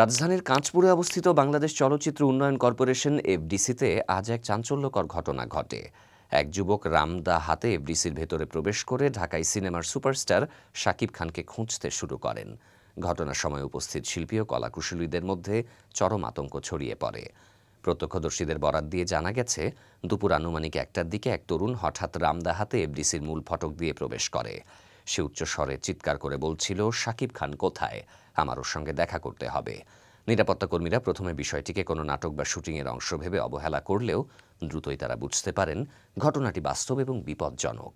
রাজধানীর কাঁচপুরে অবস্থিত বাংলাদেশ চলচ্চিত্র উন্নয়ন কর্পোরেশন এফডিসিতে আজ এক চাঞ্চল্যকর ঘটনা ঘটে। এক যুবক রামদা হাতে এফডিসির ভেতরে প্রবেশ করে ঢাকায় সিনেমার সুপারস্টার শাকিব খানকে খুঁজতে শুরু করেন। ঘটনার সময় উপস্থিত শিল্পী ও কলাকুশলীদের মধ্যে চরম আতঙ্ক ছড়িয়ে পড়ে। প্রত্যক্ষদর্শীদের বরাত দিয়ে জানা গেছে, দুপুর আনুমানিক 1টার দিকে এক তরুণ হঠাৎ রামদা হাতে এফডিসির মূল ফটক দিয়ে প্রবেশ করে। সে উচ্চ স্বরে চিৎকার করে বলছিল, শাকিব খান কোথায়, আমার ওর সঙ্গে দেখা করতে হবে। নিরাপত্তা কর্মীরা প্রথমে বিষয়টিকে কোনো নাটক বা শুটিংয়ের অংশ ভেবে অবহেলা করলেও দ্রুতই তারা বুঝতে পারেন ঘটনাটি বাস্তব এবং বিপজ্জনক।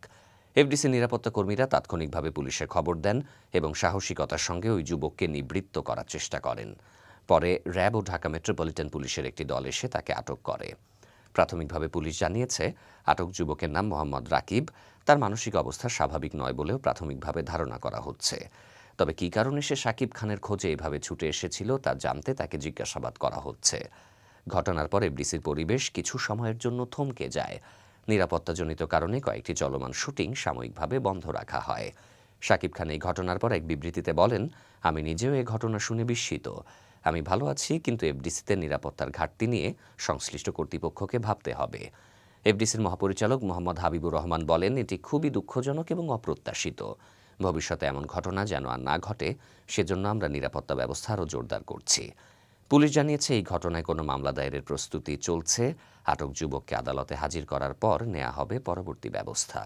এফডিসি নিরাপত্তা কর্মীরা তাৎক্ষণিকভাবে পুলিশে খবর দেন এবং সাহসিকতার সঙ্গে ওই যুবককে নিবৃত্ত করার চেষ্টা করেন। পরে র্যাব ও ঢাকা মেট্রোপলিটন পুলিশের একটি দল এসে তাকে আটক করে। প্রাথমিকভাবে পুলিশ জানিয়েছে, আটক যুবকের নাম মোহাম্মদ রাকিব। তার মানসিক অবস্থা স্বাভাবিক নয় বলেও প্রাথমিকভাবে ধারণা করা হচ্ছে। তবে কী কারণে সে শাকিব খানের খোঁজে এভাবে ছুটে এসেছিল তা জানতে তাকে জিজ্ঞাসাবাদ করা হচ্ছে। ঘটনার পর এফডিসির পরিবেশ কিছু সময়ের জন্য থমকে যায়। নিরাপত্তাজনিত কারণে কয়েকটি চলমান শুটিং সাময়িকভাবে বন্ধ রাখা হয়। শাকিব খান এই ঘটনার পর এক বিবৃতিতে বলেন, আমি নিজেও এ ঘটনা শুনে বিস্মিত। আমি ভালো আছি, কিন্তু এফডিসিতে নিরাপত্তার ঘাটতি নিয়ে সংশ্লিষ্ট কর্তৃপক্ষকে ভাবতে হবে। এফডিসির মহাপরিচালক মোহাম্মদ হাবিবুর রহমান বলেন, এটি খুবই দুঃখজনক এবং অপ্রত্যাশিত। ভবিষ্যতে এমন ঘটনা যেন আর না ঘটে, সেজন্য আমরা নিরাপত্তা ব্যবস্থা আরও জোরদার করছি। পুলিশ জানিয়েছে, এই ঘটনায় কোনো মামলা দায়েরের প্রস্তুতি চলছে। আটক যুবককে আদালতে হাজির করার পর নেওয়া হবে পরবর্তী ব্যবস্থা।